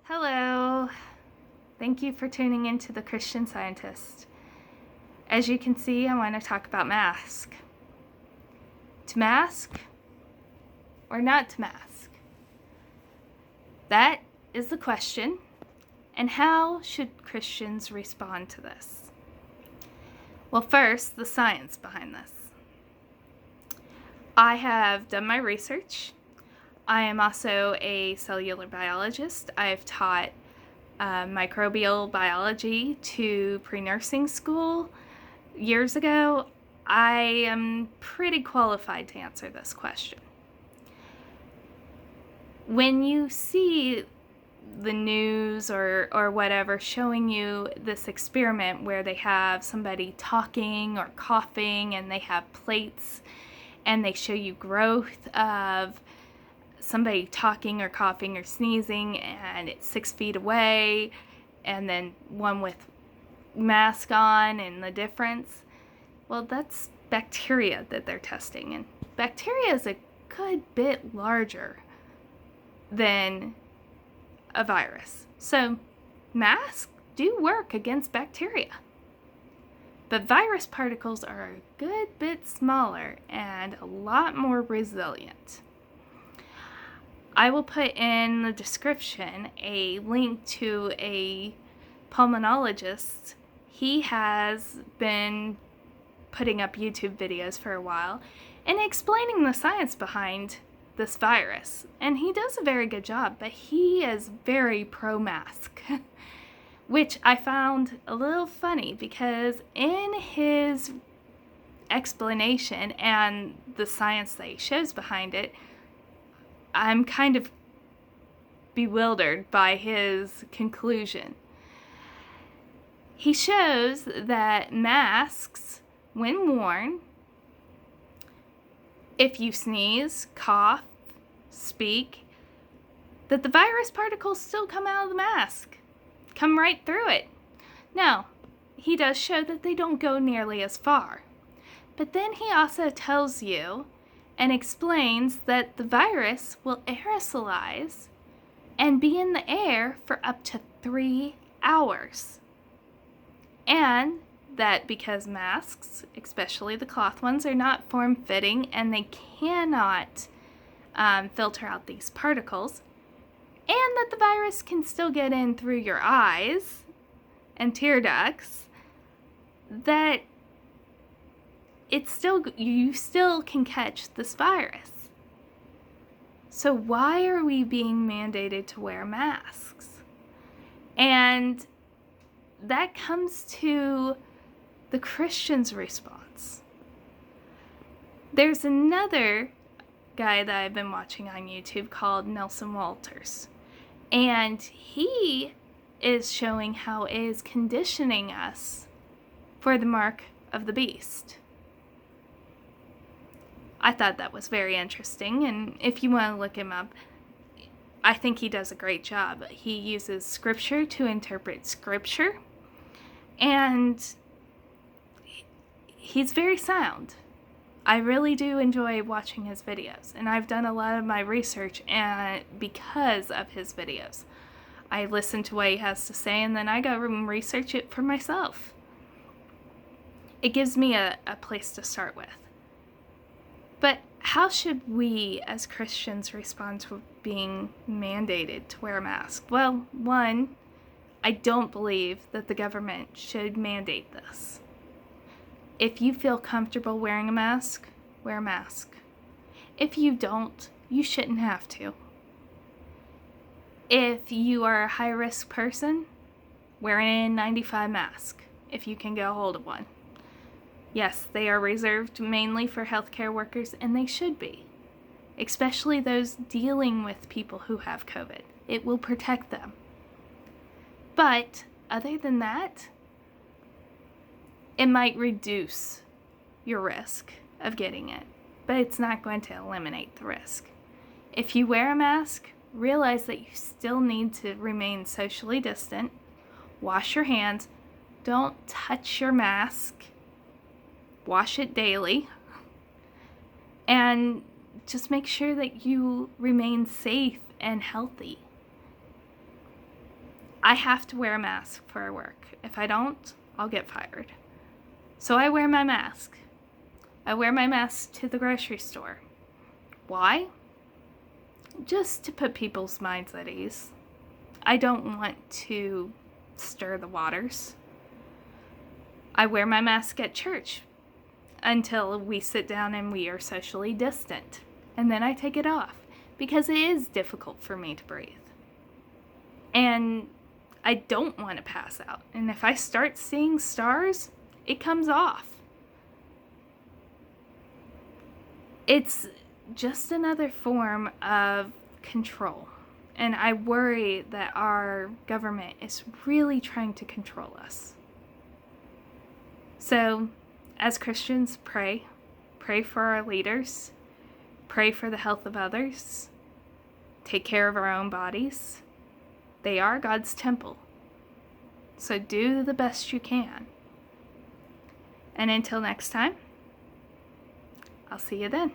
Hello. Thank you for tuning into The Christian Scientist. As you can see, I want to talk about mask. To mask or not to mask? That is the question. And how should Christians respond to this? Well, first, the science behind this. I have done my research. I am also a cellular biologist. I've taught microbial biology to pre-nursing school years ago. I am pretty qualified to answer this question. When you see the news or whatever showing you this experiment where they have somebody talking or coughing and they have plates and they show you growth of somebody talking or coughing or sneezing and it's 6 feet away, and then one with mask on and the difference, well, that's bacteria that they're testing, and bacteria is a good bit larger than a virus. So masks do work against bacteria, but virus particles are a good bit smaller and a lot more resilient. I will put in the description a link to a pulmonologist. He has been putting up YouTube videos for a while and explaining the science behind this virus. And he does a very good job, but he is very pro-mask, which I found a little funny because in his explanation and the science that he shows behind it, I'm kind of bewildered by his conclusion. He shows that masks, when worn, if you sneeze, cough, speak, that the virus particles still come out of the mask, come right through it. Now, he does show that they don't go nearly as far. But then he also tells you and explains that the virus will aerosolize and be in the air for up to 3 hours. And that because masks, especially the cloth ones, are not form-fitting and they cannot filter out these particles, and that the virus can still get in through your eyes and tear ducts, that you still can catch this virus. So why are we being mandated to wear masks? And that comes to the Christian's response. There's another guy that I've been watching on YouTube called Nelson Walters, and he is showing how it is conditioning us for the mark of the beast. I thought that was very interesting, and if you want to look him up, I think he does a great job. He uses scripture to interpret scripture, and he's very sound. I really do enjoy watching his videos, and I've done a lot of my research because of his videos. I listen to what he has to say, and then I go and research it for myself. It gives me a place to start with. But how should we as Christians respond to being mandated to wear a mask? Well, one, I don't believe that the government should mandate this. If you feel comfortable wearing a mask, wear a mask. If you don't, you shouldn't have to. If you are a high-risk person, wear an N95 mask if you can get a hold of one. Yes, they are reserved mainly for healthcare workers, and they should be, especially those dealing with people who have COVID. It will protect them. But other than that, it might reduce your risk of getting it, but it's not going to eliminate the risk. If you wear a mask, realize that you still need to remain socially distant, wash your hands, don't touch your mask, wash it daily, and just make sure that you remain safe and healthy. I have to wear a mask for work. If I don't, I'll get fired. So I wear my mask. I wear my mask to the grocery store. Why? Just to put people's minds at ease. I don't want to stir the waters. I wear my mask at church until we sit down and we are socially distant. And then I take it off because it is difficult for me to breathe. And I don't want to pass out. And if I start seeing stars, it comes off. It's just another form of control. And I worry that our government is really trying to control us. So, as Christians, pray. Pray for our leaders. Pray for the health of others. Take care of our own bodies. They are God's temple. So do the best you can. And until next time, I'll see you then.